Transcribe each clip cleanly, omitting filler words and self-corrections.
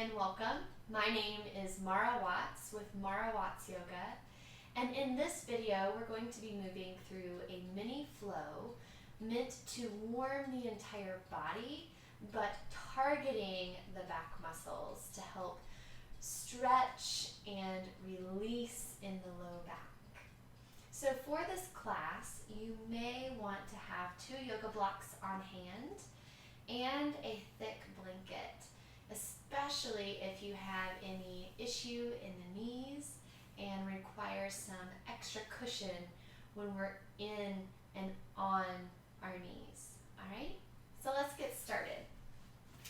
and welcome. My name is Mara Watts with Mara Watts Yoga, and in this video we're going to be moving through a mini flow meant to warm the entire body but targeting the back muscles to help stretch and release in the low back. So for this class you may want to have 2 yoga blocks on hand and a thick blanket, especially if you have any issue in the knees and require some extra cushion when we're in and on our knees. All right, so let's get started.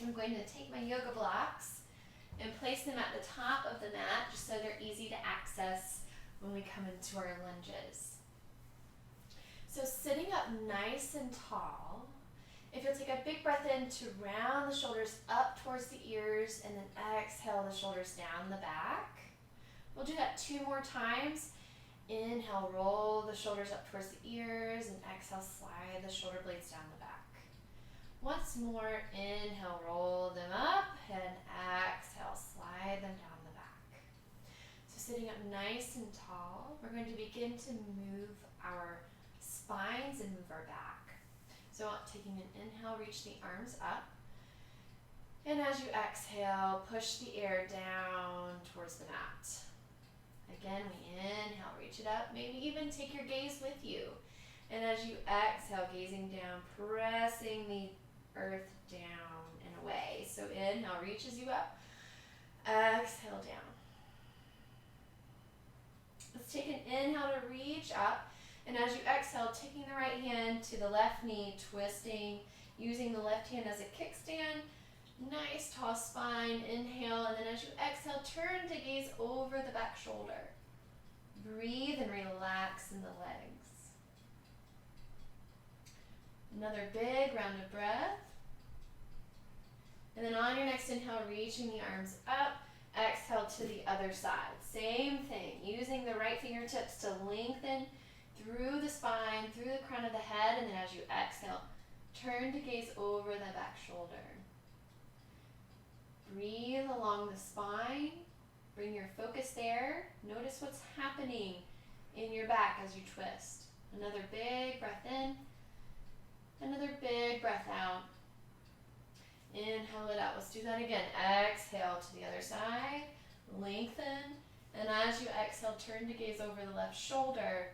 I'm going to take my yoga blocks and place them at the top of the mat just so they're easy to access when we come into our lunges. So sitting up nice and tall, if you'll take a big breath in to round the shoulders up towards the ears and then exhale the shoulders down the back. We'll do that 2 more times. Inhale, roll the shoulders up towards the ears and exhale, slide the shoulder blades down the back. Once more, inhale, roll them up and exhale, slide them down the back. So sitting up nice and tall, we're going to begin to move our spines and move our back. So taking an inhale, reach the arms up. And as you exhale, push the air down towards the mat. Again, we inhale, reach it up, maybe even take your gaze with you. And as you exhale, gazing down, pressing the earth down and away. So inhale, reaches you up, exhale down. Let's take an inhale to reach up. And as you exhale, taking the right hand to the left knee, twisting, using the left hand as a kickstand. Nice tall spine, inhale, and then as you exhale, turn to gaze over the back shoulder. Breathe and relax in the legs. Another big round of breath. And then on your next inhale, reaching the arms up, exhale to the other side. Same thing, using the right fingertips to lengthen through the spine, through the crown of the head, and then as you exhale, turn to gaze over the back shoulder. Breathe along the spine, bring your focus there. Notice what's happening in your back as you twist. Another big breath in, another big breath out. Inhale it out, let's do that again. Exhale to the other side, lengthen, and as you exhale, turn to gaze over the left shoulder.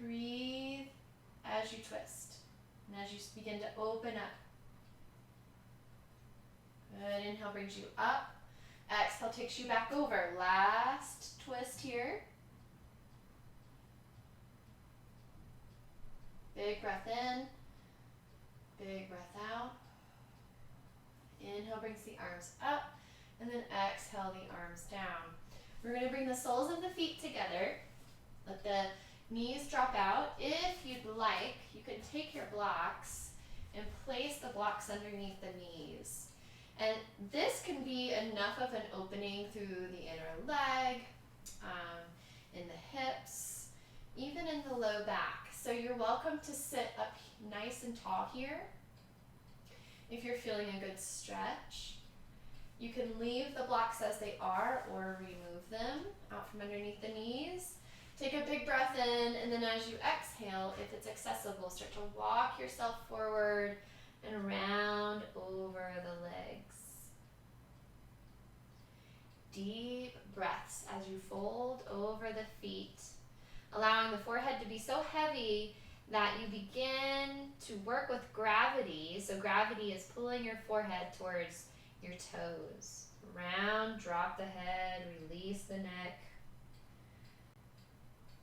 Breathe as you twist and as you begin to open up. Good, inhale brings you up. Exhale takes you back over. Last twist here. Big breath in, big breath out. Inhale brings the arms up and then exhale the arms down. We're going to bring the soles of the feet together. Let the knees drop out. If you'd like, you can take your blocks and place the blocks underneath the knees. And this can be enough of an opening through the inner leg, in the hips, even in the low back. So you're welcome to sit up nice and tall here. If you're feeling a good stretch, you can leave the blocks as they are or remove them out from underneath the knees. Take a big breath in, and then as you exhale, if it's accessible, start to walk yourself forward and round over the legs. Deep breaths as you fold over the feet, allowing the forehead to be so heavy that you begin to work with gravity. So gravity is pulling your forehead towards your toes. Round, drop the head, release the neck.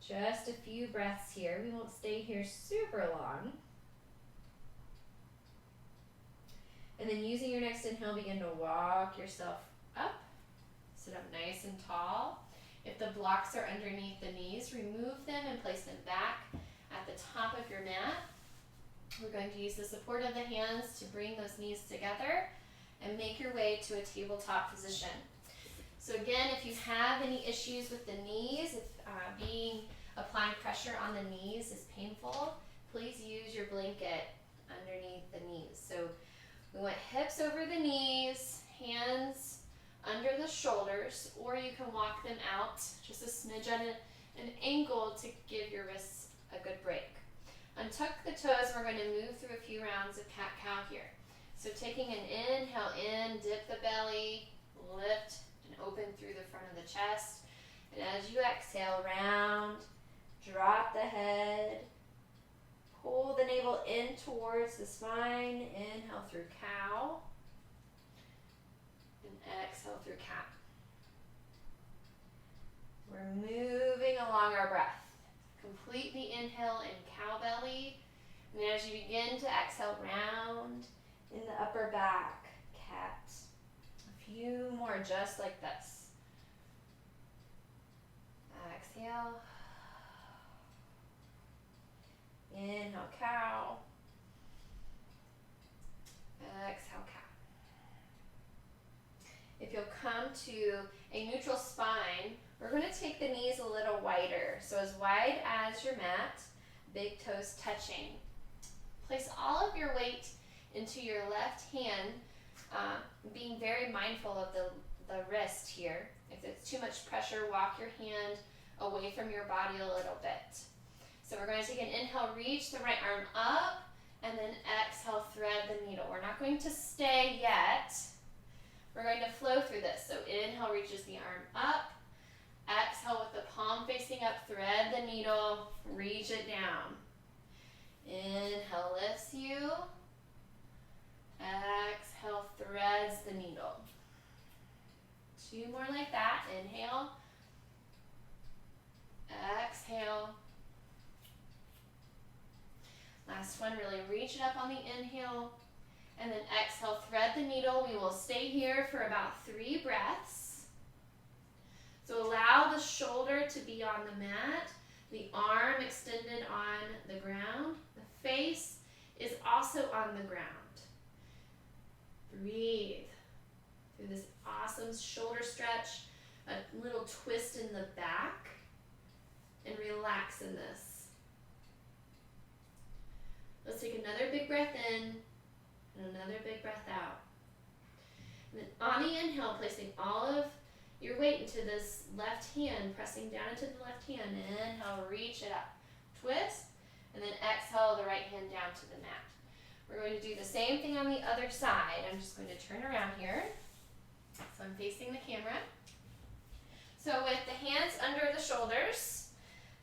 Just a few breaths here. We won't stay here super long. And then using your next inhale, begin to walk yourself up. Sit up nice and tall. If the blocks are underneath the knees, remove them and place them back at the top of your mat. We're going to use the support of the hands to bring those knees together and make your way to a tabletop position. So again, if you have any issues with the knees, if applying pressure on the knees is painful, please use your blanket underneath the knees. So we want hips over the knees, hands under the shoulders, or you can walk them out just a smidge on an ankle to give your wrists a good break. Untuck the toes, we're going to move through a few rounds of cat-cow here. So taking an inhale in, dip the belly, lift and open through the front of the chest. And as you exhale, round, drop the head, pull the navel in towards the spine, inhale through cow, and exhale through cat. We're moving along our breath. Complete the inhale in cow belly, and then as you begin to exhale, round in the upper back, cat. A few more just like this. Exhale. Inhale, cow. Exhale, cat. If you'll come to a neutral spine, we're going to take the knees a little wider. So as wide as your mat, big toes touching. Place all of your weight into your left hand, being very mindful of the wrist here. If it's too much pressure, walk your hand away from your body a little bit. So we're going to take an inhale, reach the right arm up, and then exhale, thread the needle. We're not going to stay yet. We're going to flow through this. So inhale reaches the arm up, exhale with the palm facing up, thread the needle, reach it down. Inhale lifts you, exhale threads the needle. Two more like that. Inhale, exhale. Last one, really reach it up on the inhale, and then exhale, thread the needle. We will stay here for about 3 breaths. So allow the shoulder to be on the mat, the arm extended on the ground, the face is also on the ground. Breathe through this awesome shoulder stretch, a little twist in the back, and relax in this. Let's take another big breath in and another big breath out. And then on the inhale, placing all of your weight into this left hand, pressing down into the left hand. Inhale, reach it up, twist, and then exhale the right hand down to the mat. We're going to do the same thing on the other side. I'm just going to turn around here. So I'm facing the camera. So with the hands under the shoulders,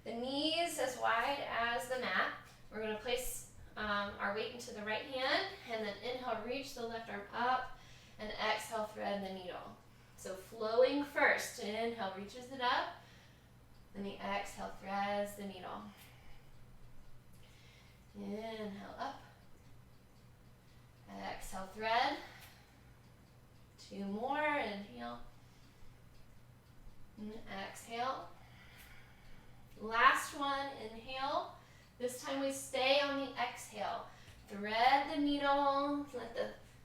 the knees as wide as the mat, we're going to place our weight into the right hand, and then inhale, reach the left arm up, and exhale, thread the needle. So flowing first, inhale, reaches it up, and the exhale, threads the needle. Inhale, up, exhale, thread. 2 more, inhale, and exhale. Last one, inhale. This time we stay on the exhale. Thread the needle, let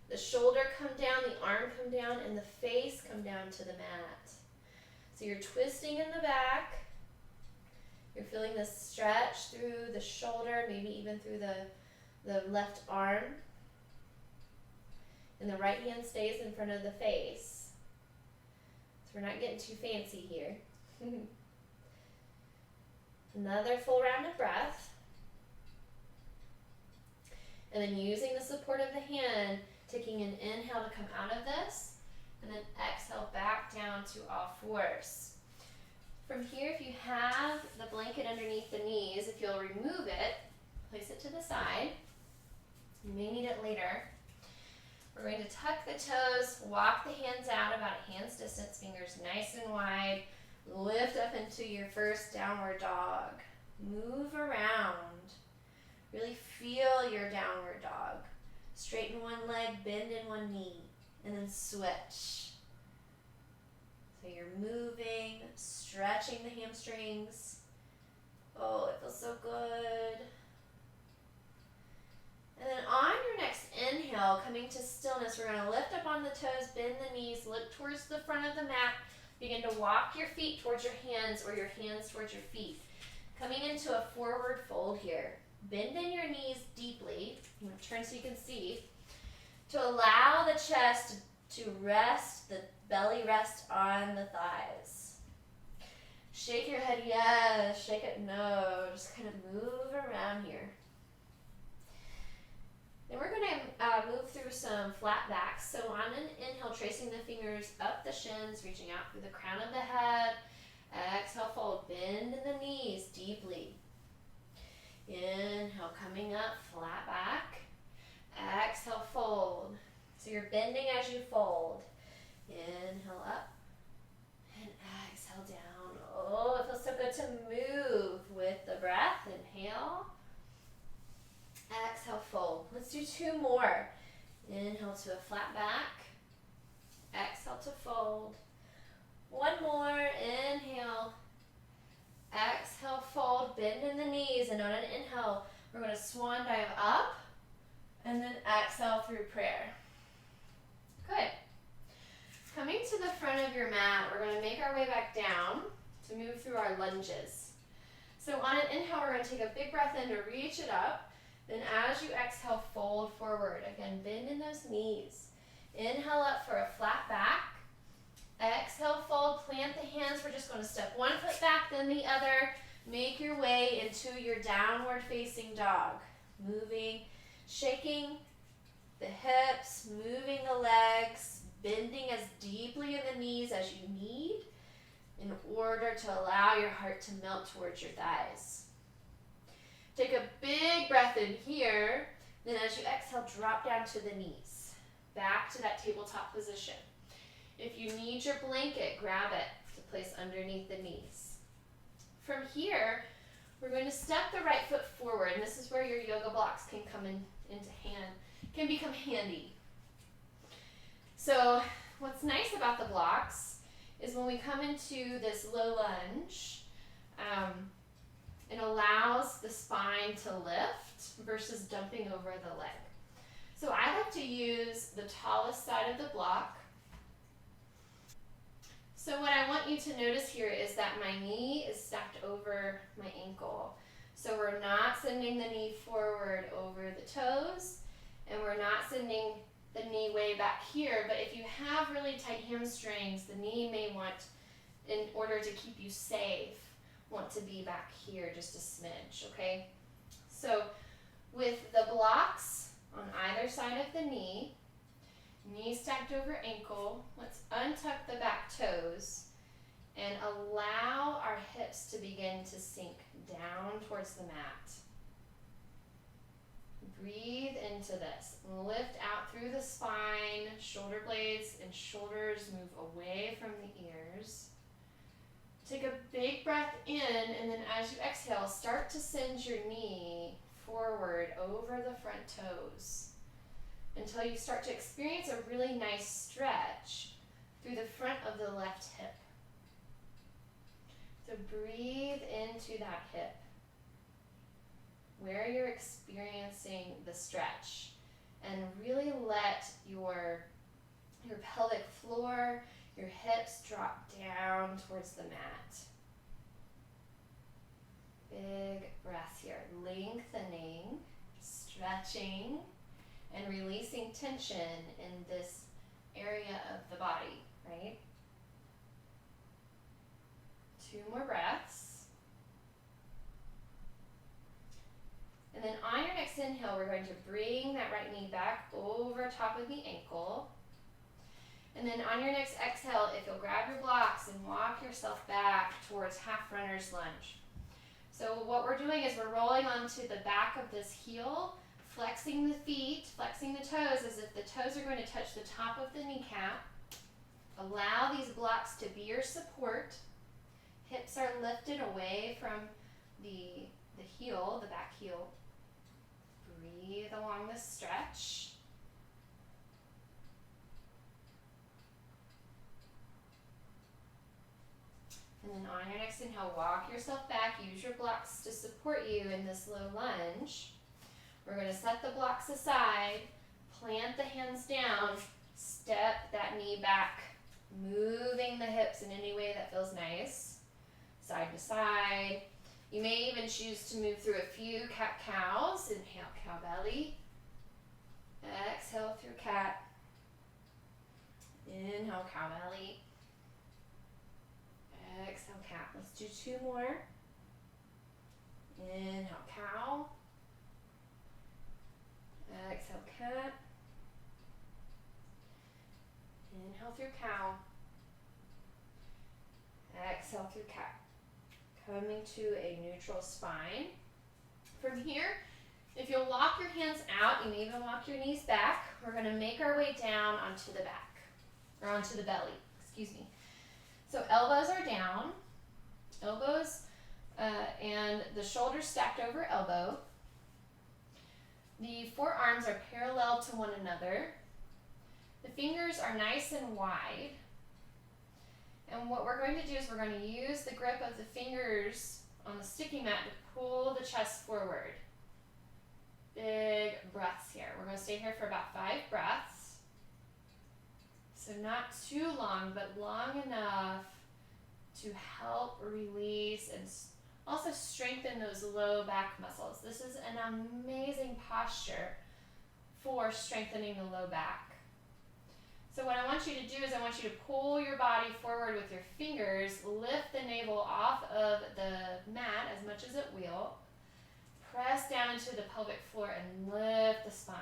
the shoulder come down, the arm come down, and the face come down to the mat. So you're twisting in the back. You're feeling the stretch through the shoulder, maybe even through the left arm. And the right hand stays in front of the face. So we're not getting too fancy here. Another full round of breath. And then using the support of the hand, taking an inhale to come out of this, and then exhale back down to all fours. From here, if you have the blanket underneath the knees, if you'll remove it, place it to the side. You may need it later. We're going to tuck the toes, walk the hands out about a hand's distance, fingers nice and wide. Lift up into your first downward dog. Move around. Really feel your downward dog. Straighten one leg, bend in one knee, and then switch. So you're moving, stretching the hamstrings. Oh, it feels so good. And then on your next inhale, coming to stillness, we're going to lift up on the toes, bend the knees, look towards the front of the mat. Begin to walk your feet towards your hands or your hands towards your feet. Coming into a forward fold here. Bend in your knees deeply. I'm going to turn so you can see. To allow the chest to rest, the belly rest on the thighs. Shake your head, yes. Shake it, no. Just kind of move around here. Then we're going to move through some flat backs. So on an inhale, tracing the fingers up the shins, reaching out through the crown of the head. Exhale, fold, bend in the knees deeply. Inhale, coming up, flat back. Exhale, fold. So you're bending as you fold. Inhale up and exhale down. Oh, it feels so good to move with the breath. Inhale. Exhale, fold. Let's do 2 more. Inhale to a flat back. Exhale to fold. 1 more. Inhale. Exhale, fold. Bend in the knees. And on an inhale, we're going to swan dive up. And then exhale through prayer. Good. Coming to the front of your mat, we're going to make our way back down to move through our lunges. So on an inhale, we're going to take a big breath in to reach it up. Then as you exhale, fold forward. Again, bend in those knees. Inhale up for a flat back. Exhale, fold, plant the hands. We're just going to step 1 foot back, then the other. Make your way into your downward facing dog. Moving, shaking the hips, moving the legs, bending as deeply in the knees as you need in order to allow your heart to melt towards your thighs. Take a big breath in here, then as you exhale, drop down to the knees, back to that tabletop position. If you need your blanket, grab it to place underneath the knees. From here, we're going to step the right foot forward, and this is where your yoga blocks can come can become handy. So what's nice about the blocks is when we come into this low lunge, it allows the spine to lift versus dumping over the leg. So I like to use the tallest side of the block. So what I want you to notice here is that my knee is stacked over my ankle. So we're not sending the knee forward over the toes, and we're not sending the knee way back here. But if you have really tight hamstrings, the knee may want, in order to keep you safe, want to be back here just a smidge, okay? So with the blocks on either side of the knee stacked over ankle, let's untuck the back toes and allow our hips to begin to sink down towards the mat. Breathe into this. Lift out through the spine, shoulder blades and shoulders move away from the ears. Take a big breath in, and then as you exhale, start to send your knee forward over the front toes until you start to experience a really nice stretch through the front of the left hip. So breathe into that hip where you're experiencing the stretch, and really let your pelvic floor, your hips drop down towards the mat. Big breath here, lengthening, stretching, and releasing tension in this area of the body, right? 2 more breaths. And then on your next inhale, we're going to bring that right knee back over top of the ankle. And then on your next exhale, if you'll grab your blocks and walk yourself back towards half runner's lunge. So what we're doing is we're rolling onto the back of this heel, flexing the feet, flexing the toes as if the toes are going to touch the top of the kneecap. Allow these blocks to be your support. Hips are lifted away from the heel, the back heel. Breathe along the stretch. And then on your next inhale, walk yourself back. Use your blocks to support you in this low lunge. We're going to set the blocks aside, plant the hands down, step that knee back, moving the hips in any way that feels nice, side to side. You may even choose to move through a few cat-cows. Inhale, cow belly. Exhale through cat. Inhale, cow belly. Exhale, cat. Let's do 2 more. Inhale, cow. Exhale, cat. Inhale through cow. Exhale through cat. Coming to a neutral spine. From here, if you'll walk your hands out, you may even walk your knees back. We're going to make our way down onto the back, or onto the belly, excuse me. So elbows are down, and the shoulders stacked over elbow. The forearms are parallel to one another. The fingers are nice and wide. And what we're going to do is we're going to use the grip of the fingers on the sticky mat to pull the chest forward. Big breaths here. We're going to stay here for about 5 breaths. So not too long, but long enough to help release and also strengthen those low back muscles. This is an amazing posture for strengthening the low back. So what I want you to do is I want you to pull your body forward with your fingers, lift the navel off of the mat as much as it will, press down into the pelvic floor and lift the spine.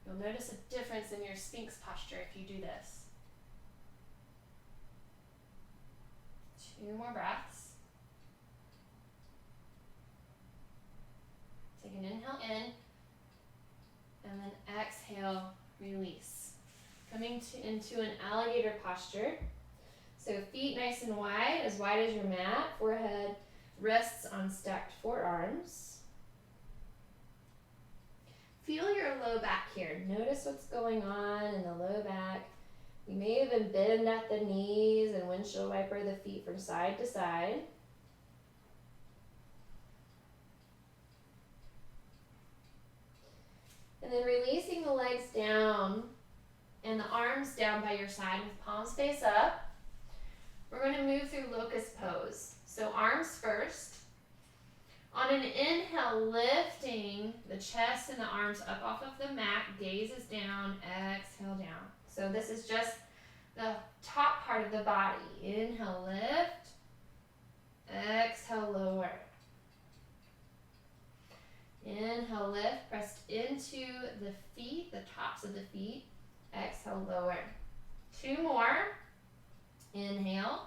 You'll notice a difference in your Sphinx posture if you do this. 2 more breaths. Take an inhale in, and then exhale, release. Coming into an alligator posture. So feet nice and wide as your mat, forehead rests on stacked forearms. Feel your low back here. Notice what's going on in the low back. You may even bend at the knees and windshield wiper the feet from side to side. And then releasing the legs down and the arms down by your side with palms face up. We're going to move through locust pose. So arms first. On an inhale, lifting the chest and the arms up off of the mat, gaze is down, exhale down. So this is just the top part of the body. Inhale, lift, exhale, lower. Inhale, lift, pressed into the feet, the tops of the feet. Exhale, lower. 2 more. Inhale,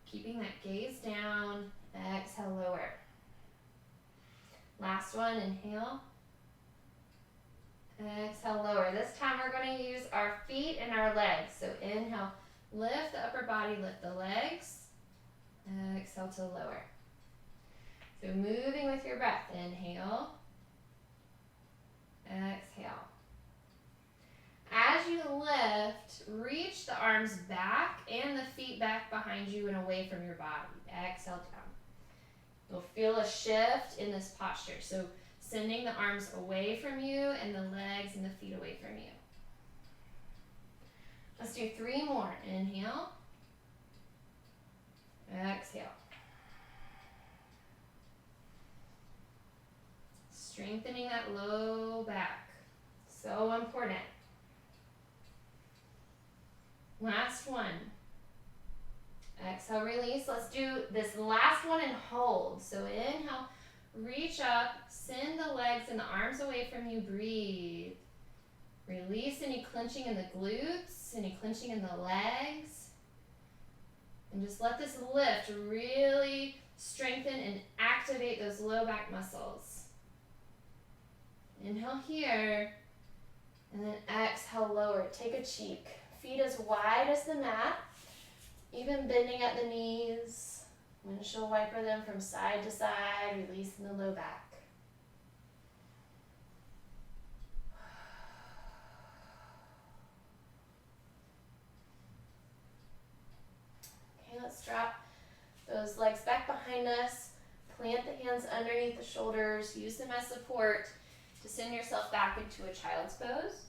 keeping that gaze down. Exhale, lower. Last one, inhale. Exhale, lower. This time we're going to use our feet and our legs. So inhale, lift the upper body, lift the legs. Exhale to lower. So moving with your breath. Inhale. Exhale. As you lift, reach the arms back and the feet back behind you and away from your body. Exhale down. You'll feel a shift in this posture. So sending the arms away from you and the legs and the feet away from you. Let's do 3 more. Inhale. Exhale. Strengthening that low back. So important. Last one. Exhale, release. Let's do this last one and hold. So inhale, reach up, send the legs and the arms away from you. Breathe. Release any clenching in the glutes, any clenching in the legs. And just let this lift really strengthen and activate those low back muscles. Inhale here, and then exhale, lower. Take a cheek. Feet as wide as the mat, even bending at the knees. Windshield wiper them from side to side, releasing the low back. Okay, let's drop those legs back behind us. Plant the hands underneath the shoulders. Use them as support to send yourself back into a child's pose.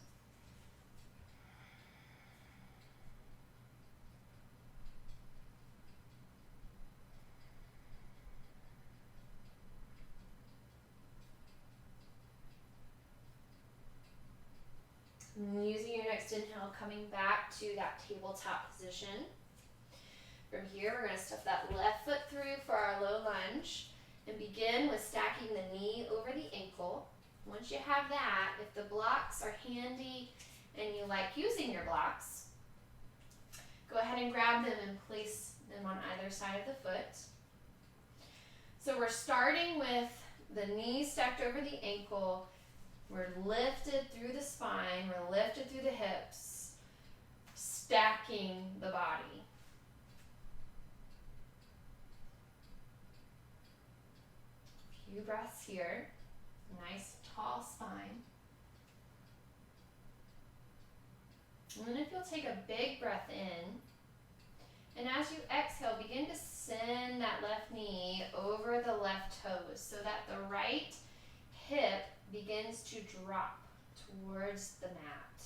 And using your next inhale, coming back to that tabletop position. From here, we're going to stuff that left foot through for our low lunge and begin with stacking the knee over the ankle. Once you have that, if the blocks are handy and you like using your blocks, go ahead and grab them and place them on either side of the foot. So we're starting with the knee stacked over the ankle. We're lifted through the spine, we're lifted through the hips, stacking the body. A few breaths here. Nice tall spine. And then if you'll take a big breath in, and as you exhale, begin to send that left knee over the left toes so that the right hip begins to drop towards the mat.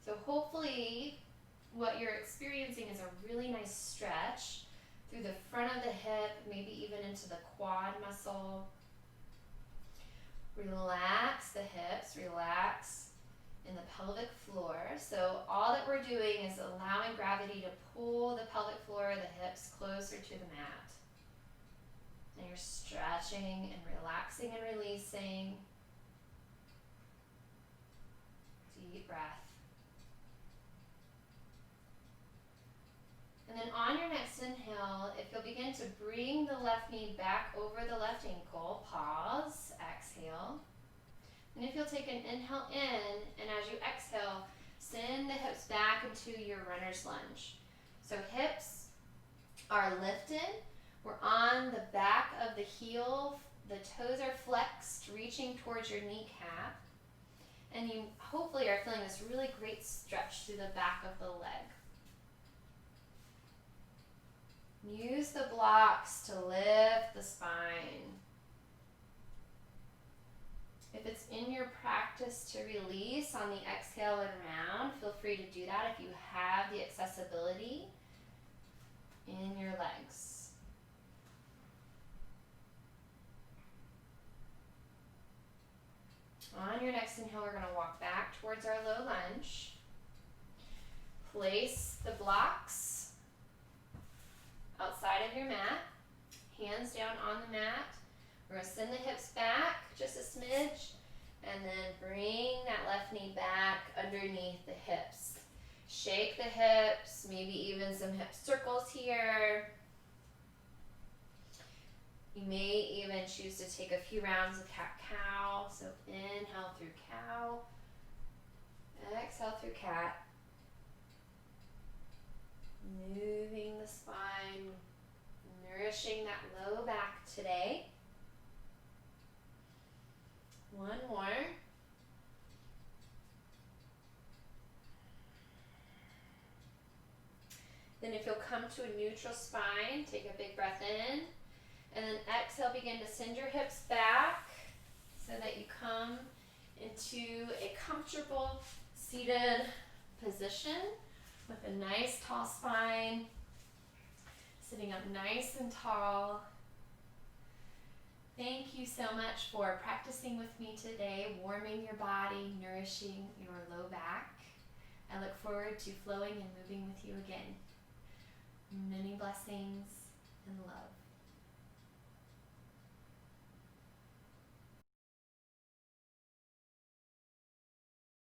So hopefully what you're experiencing is a really nice stretch through the front of the hip, maybe even into the quad muscle. Relax the hips, relax in the pelvic floor. So all that we're doing is allowing gravity to pull the pelvic floor, the hips closer to the mat. And you're stretching and relaxing and releasing. Deep breath. And then on your next inhale, if you'll begin to bring the left knee back over the left ankle, pause, exhale. And if you'll take an inhale in, and as you exhale, send the hips back into your runner's lunge. So hips are lifted. We're on the back of the heel. The toes are flexed, reaching towards your kneecap. And you hopefully are feeling this really great stretch through the back of the leg. Use the blocks to lift the spine. If it's in your practice to release on the exhale and round, feel free to do that if you have the accessibility in your legs. On your next inhale, we're going to walk back towards our low lunge. Place the blocks outside of your mat, hands down on the mat. We're going to send the hips back just a smidge, and then bring that left knee back underneath the hips. Shake the hips, maybe even some hip circles here. You may even choose to take a few rounds of cat-cow. So inhale through cow, exhale through cat. Moving the spine, nourishing that low back today. One more. Then if you'll come to a neutral spine, take a big breath in. And then exhale, begin to send your hips back so that you come into a comfortable seated position with a nice tall spine, sitting up nice and tall. Thank you so much for practicing with me today, warming your body, nourishing your low back. I look forward to flowing and moving with you again. Many blessings.